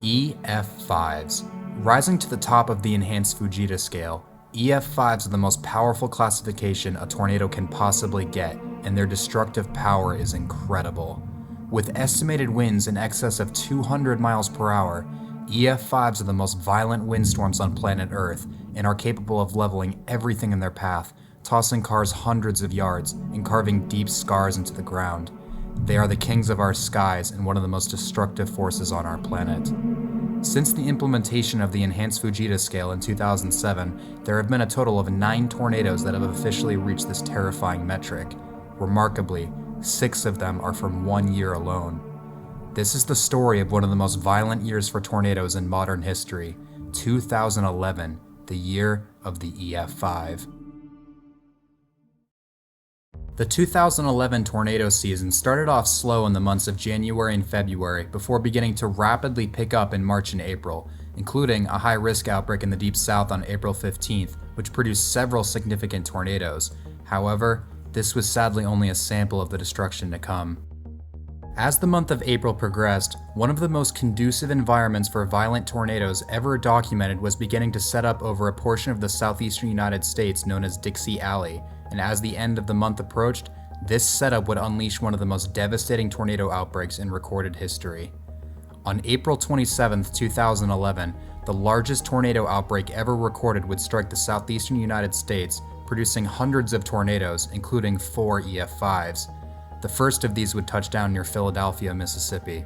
EF5s. Rising to the top of the enhanced Fujita scale, EF5s are the most powerful classification a tornado can possibly get, and their destructive power is incredible. With estimated winds in excess of 200 miles per hour, EF5s are the most violent windstorms on planet Earth and are capable of leveling everything in their path, tossing cars hundreds of yards and carving deep scars into the ground. They are the kings of our skies and one of the most destructive forces on our planet. Since the implementation of the enhanced Fujita scale in 2007, there have been a total of 9 tornadoes that have officially reached this terrifying metric. Remarkably, 6 of them are from 1 year alone. This is the story of one of the most violent years for tornadoes in modern history, 2011, the year of the EF5. The 2011 tornado season started off slow in the months of January and February before beginning to rapidly pick up in March and April, including a high-risk outbreak in the Deep South on April 15th, which produced several significant tornadoes. However, this was sadly only a sample of the destruction to come. As the month of April progressed, one of the most conducive environments for violent tornadoes ever documented was beginning to set up over a portion of the southeastern United States known as Dixie Alley, and as the end of the month approached, this setup would unleash one of the most devastating tornado outbreaks in recorded history. On April 27, 2011, the largest tornado outbreak ever recorded would strike the southeastern United States, producing hundreds of tornadoes, including 4 EF5s. The first of these would touch down near Philadelphia, Mississippi.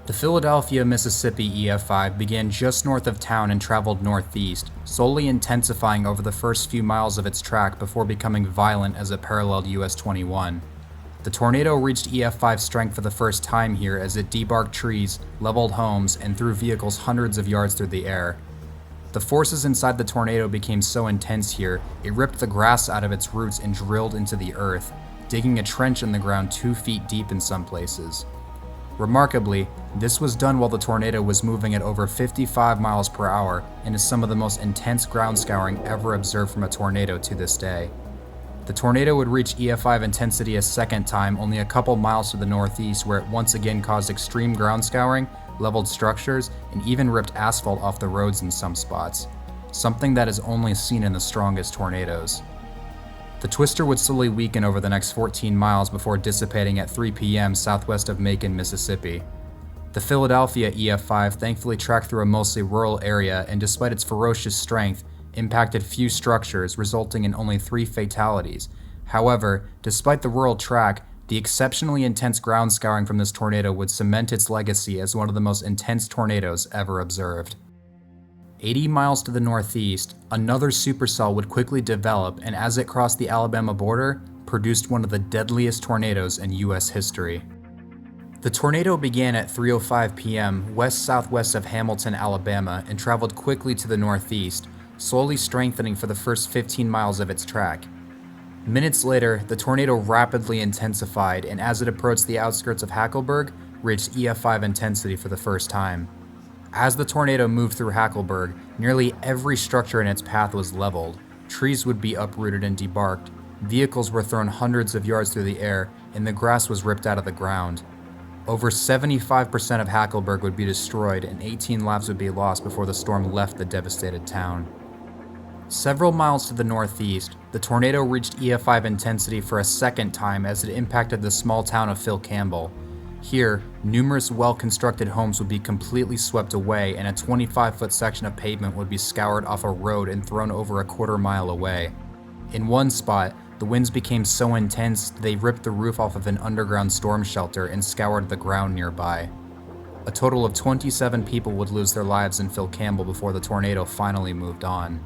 The Philadelphia, Mississippi EF5 began just north of town and traveled northeast, slowly intensifying over the first few miles of its track before becoming violent as it paralleled US 21. The tornado reached EF5 strength for the first time here as it debarked trees, leveled homes, and threw vehicles hundreds of yards through the air. The forces inside the tornado became so intense here, it ripped the grass out of its roots and drilled into the earth, digging a trench in the ground 2 feet deep in some places. Remarkably, this was done while the tornado was moving at over 55 miles per hour and is some of the most intense ground scouring ever observed from a tornado to this day. The tornado would reach EF5 intensity a second time only a couple miles to the northeast, where it once again caused extreme ground scouring, leveled structures, and even ripped asphalt off the roads in some spots, something that is only seen in the strongest tornadoes. The twister would slowly weaken over the next 14 miles before dissipating at 3 p.m. southwest of Macon, Mississippi. The Philadelphia EF5 thankfully tracked through a mostly rural area and, despite its ferocious strength, impacted few structures, resulting in only 3 fatalities. However, despite the rural track, the exceptionally intense ground scouring from this tornado would cement its legacy as one of the most intense tornadoes ever observed. 80 miles to the northeast, another supercell would quickly develop, and as it crossed the Alabama border, produced one of the deadliest tornadoes in US history. The tornado began at 3:05 p.m. west-southwest of Hamilton, Alabama, and traveled quickly to the northeast, slowly strengthening for the first 15 miles of its track. Minutes later, the tornado rapidly intensified, and as it approached the outskirts of Hackleburg, reached EF5 intensity for the first time. As the tornado moved through Hackleburg, nearly every structure in its path was leveled. Trees would be uprooted and debarked, vehicles were thrown hundreds of yards through the air, and the grass was ripped out of the ground. Over 75% of Hackleburg would be destroyed, and 18 lives would be lost before the storm left the devastated town. Several miles to the northeast, the tornado reached EF5 intensity for a second time as it impacted the small town of Phil Campbell. Here, numerous well-constructed homes would be completely swept away, and a 25-foot section of pavement would be scoured off a road and thrown over a quarter mile away. In one spot, the winds became so intense they ripped the roof off of an underground storm shelter and scoured the ground nearby. A total of 27 people would lose their lives in Phil Campbell before the tornado finally moved on.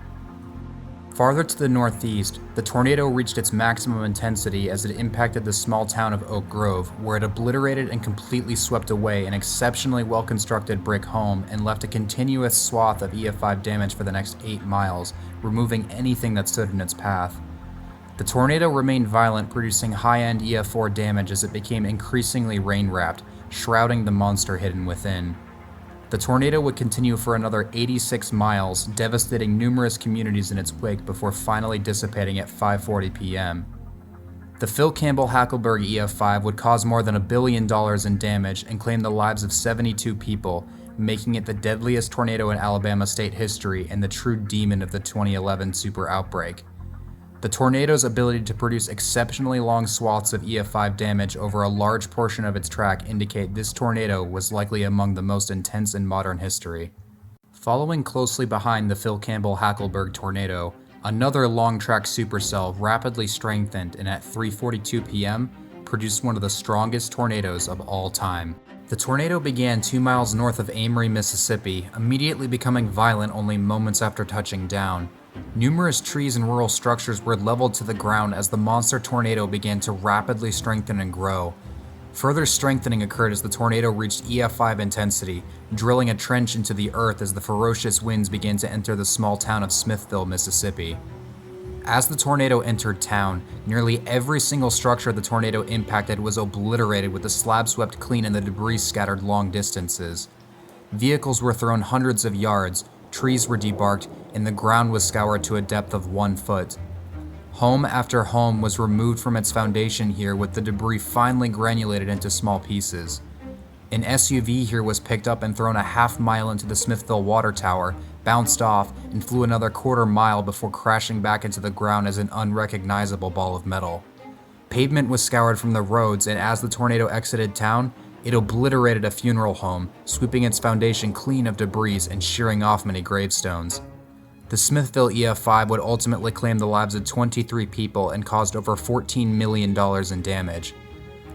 Farther to the northeast, the tornado reached its maximum intensity as it impacted the small town of Oak Grove, where it obliterated and completely swept away an exceptionally well-constructed brick home and left a continuous swath of EF5 damage for the next 8 miles, removing anything that stood in its path. The tornado remained violent, producing high-end EF4 damage as it became increasingly rain-wrapped, shrouding the monster hidden within. The tornado would continue for another 86 miles, devastating numerous communities in its wake before finally dissipating at 5:40 p.m. The Phil Campbell Hackleburg EF5 would cause more than $1 billion in damage and claim the lives of 72 people, making it the deadliest tornado in Alabama state history and the true demon of the 2011 super outbreak. The tornado's ability to produce exceptionally long swaths of EF5 damage over a large portion of its track indicate this tornado was likely among the most intense in modern history. Following closely behind the Phil Campbell Hackleburg tornado, another long-track supercell rapidly strengthened and at 3:42 p.m. produced one of the strongest tornadoes of all time. The tornado began 2 miles north of Amory, Mississippi, immediately becoming violent only moments after touching down. Numerous trees and rural structures were leveled to the ground as the monster tornado began to rapidly strengthen and grow. Further strengthening occurred as the tornado reached EF5 intensity, drilling a trench into the earth as the ferocious winds began to enter the small town of Smithville, Mississippi. As the tornado entered town, nearly every single structure the tornado impacted was obliterated with the slab swept clean and the debris scattered long distances. Vehicles were thrown hundreds of yards, trees were debarked, and the ground was scoured to a depth of 1 foot. Home after home was removed from its foundation here, with the debris finally granulated into small pieces. An SUV here was picked up and thrown a half-mile into the Smithville Water Tower, bounced off, and flew another quarter-mile before crashing back into the ground as an unrecognizable ball of metal. Pavement was scoured from the roads, and as the tornado exited town, it obliterated a funeral home, sweeping its foundation clean of debris and shearing off many gravestones. The Smithville EF5 would ultimately claim the lives of 23 people and caused over $14 million in damage.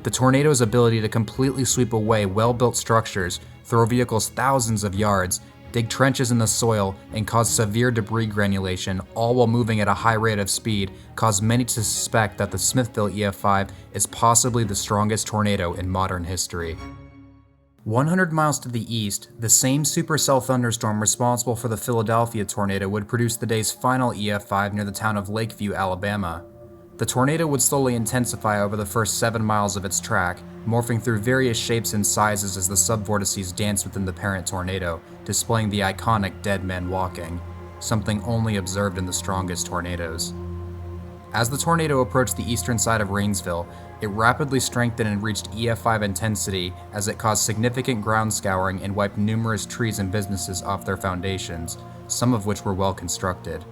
The tornado's ability to completely sweep away well-built structures, throw vehicles thousands of yards, dig trenches in the soil, and cause severe debris granulation, all while moving at a high rate of speed, caused many to suspect that the Smithville EF5 is possibly the strongest tornado in modern history. 100 miles to the east, the same supercell thunderstorm responsible for the Philadelphia tornado would produce the day's final EF5 near the town of Lakeview, Alabama. The tornado would slowly intensify over the first 7 miles of its track, morphing through various shapes and sizes as the subvortices danced within the parent tornado, displaying the iconic dead man walking, something only observed in the strongest tornadoes. As the tornado approached the eastern side of Rainsville, it rapidly strengthened and reached EF5 intensity as it caused significant ground scouring and wiped numerous trees and businesses off their foundations, some of which were well constructed.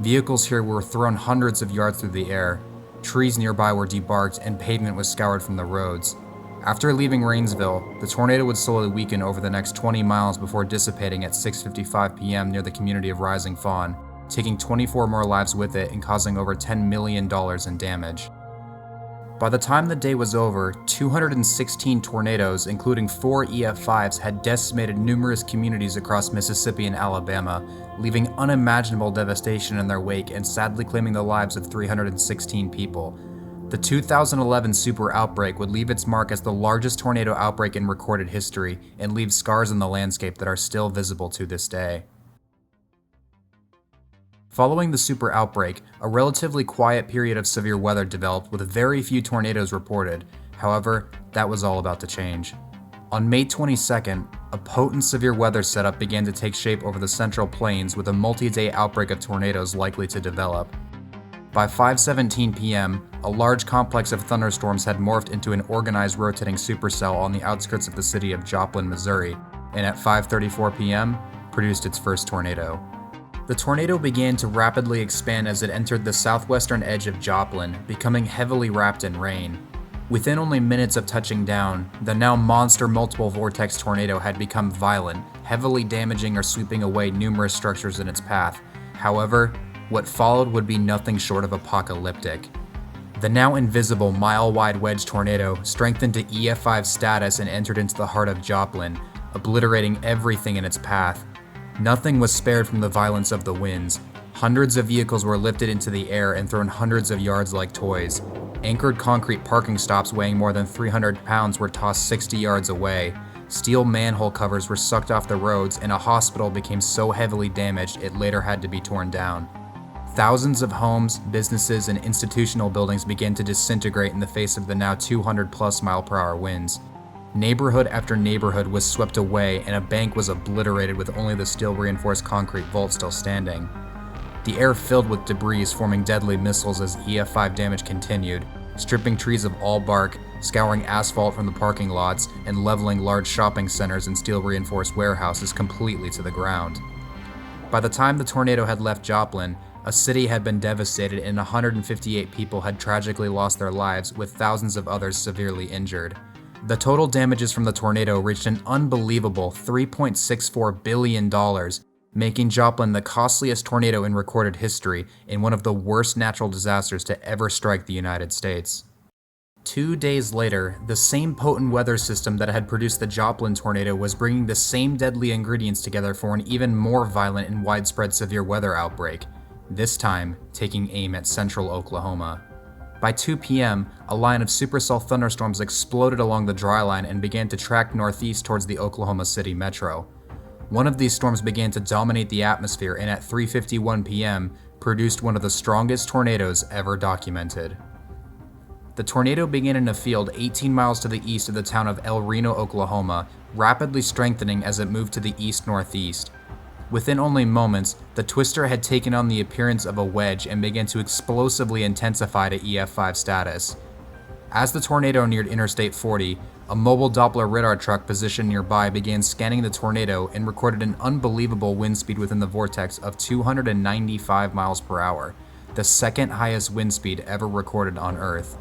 Vehicles here were thrown hundreds of yards through the air, trees nearby were debarked, and pavement was scoured from the roads. After leaving Rainsville, the tornado would slowly weaken over the next 20 miles before dissipating at 6:55 p.m. near the community of Rising Fawn, taking 24 more lives with it and causing over $10 million in damage. By the time the day was over, 216 tornadoes, including 4 EF5s, had decimated numerous communities across Mississippi and Alabama, leaving unimaginable devastation in their wake and sadly claiming the lives of 316 people. The 2011 super outbreak would leave its mark as the largest tornado outbreak in recorded history and leave scars in the landscape that are still visible to this day. Following the super outbreak, a relatively quiet period of severe weather developed with very few tornadoes reported. However, that was all about to change. On May 22nd, a potent severe weather setup began to take shape over the Central Plains with a multi-day outbreak of tornadoes likely to develop. By 5:17 p.m., a large complex of thunderstorms had morphed into an organized rotating supercell on the outskirts of the city of Joplin, Missouri, and at 5:34 p.m., produced its first tornado. The tornado began to rapidly expand as it entered the southwestern edge of Joplin, becoming heavily wrapped in rain. Within only minutes of touching down, the now monster multiple vortex tornado had become violent, heavily damaging or sweeping away numerous structures in its path. However, what followed would be nothing short of apocalyptic. The now invisible mile-wide wedge tornado strengthened to EF5 status and entered into the heart of Joplin, obliterating everything in its path. Nothing was spared from the violence of the winds. Hundreds of vehicles were lifted into the air and thrown hundreds of yards like toys. Anchored concrete parking stops weighing more than 300 pounds were tossed 60 yards away. Steel manhole covers were sucked off the roads, and a hospital became so heavily damaged it later had to be torn down. Thousands of homes, businesses, and institutional buildings began to disintegrate in the face of the now 200+ mile-per-hour winds. Neighborhood after neighborhood was swept away, and a bank was obliterated with only the steel-reinforced concrete vault still standing. The air filled with debris, forming deadly missiles as EF5 damage continued, stripping trees of all bark, scouring asphalt from the parking lots and leveling large shopping centers and steel-reinforced warehouses completely to the ground. By the time the tornado had left Joplin, a city had been devastated and 158 people had tragically lost their lives, with thousands of others severely injured. The total damages from the tornado reached an unbelievable $3.64 billion, making Joplin the costliest tornado in recorded history and one of the worst natural disasters to ever strike the United States. 2 days later, the same potent weather system that had produced the Joplin tornado was bringing the same deadly ingredients together for an even more violent and widespread severe weather outbreak, this time taking aim at central Oklahoma. By 2 p.m., a line of supercell thunderstorms exploded along the dry line and began to track northeast towards the Oklahoma City metro. One of these storms began to dominate the atmosphere and at 3:51 p.m. produced one of the strongest tornadoes ever documented. The tornado began in a field 18 miles to the east of the town of El Reno, Oklahoma, rapidly strengthening as it moved to the east-northeast. Within only moments, the twister had taken on the appearance of a wedge and began to explosively intensify to EF5 status. As the tornado neared Interstate 40, a mobile Doppler radar truck positioned nearby began scanning the tornado and recorded an unbelievable wind speed within the vortex of 295 miles per hour, the second highest wind speed ever recorded on Earth.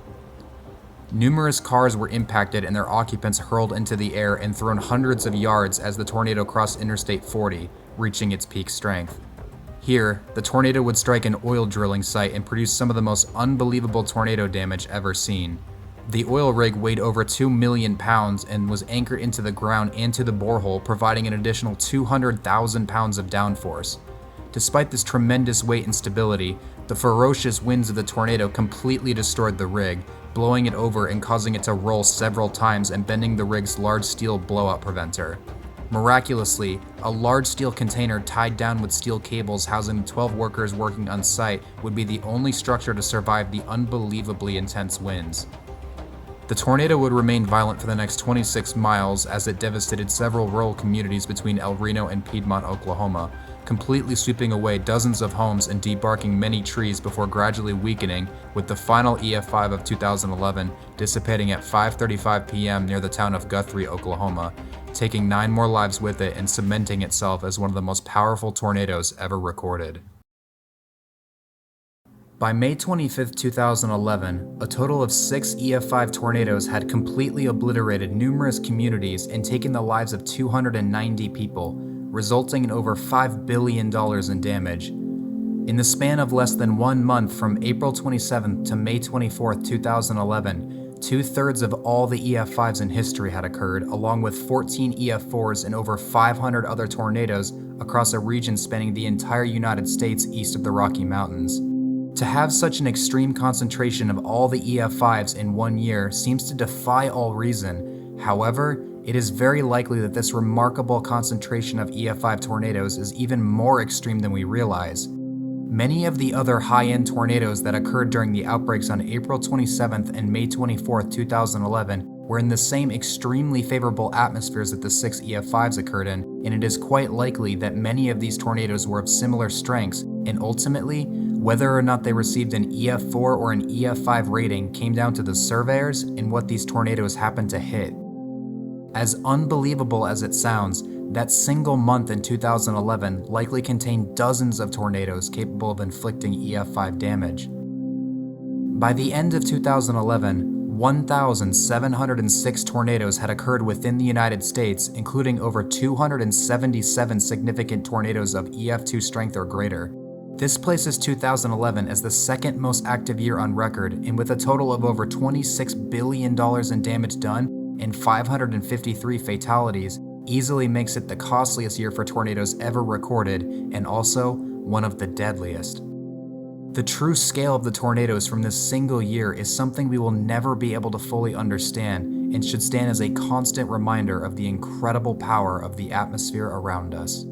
Numerous cars were impacted and their occupants hurled into the air and thrown hundreds of yards as the tornado crossed Interstate 40, reaching its peak strength. Here, the tornado would strike an oil drilling site and produce some of the most unbelievable tornado damage ever seen. The oil rig weighed over 2 million pounds and was anchored into the ground and to the borehole, providing an additional 200,000 pounds of downforce. Despite this tremendous weight and stability, the ferocious winds of the tornado completely destroyed the rig, blowing it over and causing it to roll several times and bending the rig's large steel blowout preventer. Miraculously, a large steel container tied down with steel cables housing the 12 workers working on site would be the only structure to survive the unbelievably intense winds. The tornado would remain violent for the next 26 miles as it devastated several rural communities between El Reno and Piedmont, Oklahoma, completely sweeping away dozens of homes and debarking many trees before gradually weakening, with the final EF5 of 2011 dissipating at 5:35 p.m. near the town of Guthrie, Oklahoma, taking 9 more lives with it and cementing itself as one of the most powerful tornadoes ever recorded. By May 25, 2011, a total of 6 EF5 tornadoes had completely obliterated numerous communities and taken the lives of 290 people, resulting in over $5 billion in damage. In the span of less than 1 month from April 27th to May 24, 2011, 2/3 of all the EF5s in history had occurred, along with 14 EF4s and over 500 other tornadoes across a region spanning the entire United States east of the Rocky Mountains. To have such an extreme concentration of all the EF5s in 1 year seems to defy all reason. However, it is very likely that this remarkable concentration of EF5 tornadoes is even more extreme than we realize. Many of the other high-end tornadoes that occurred during the outbreaks on April 27th and May 24th, 2011 were in the same extremely favorable atmospheres that the 6 EF5s occurred in, and it is quite likely that many of these tornadoes were of similar strengths, and ultimately, whether or not they received an EF4 or an EF5 rating came down to the surveyors and what these tornadoes happened to hit. As unbelievable as it sounds, that single month in 2011 likely contained dozens of tornadoes capable of inflicting EF5 damage. By the end of 2011, 1,706 tornadoes had occurred within the United States, including over 277 significant tornadoes of EF2 strength or greater. This places 2011 as the second most active year on record, and with a total of over $26 billion in damage done and 553 fatalities, easily makes it the costliest year for tornadoes ever recorded, and also one of the deadliest. The true scale of the tornadoes from this single year is something we will never be able to fully understand, and should stand as a constant reminder of the incredible power of the atmosphere around us.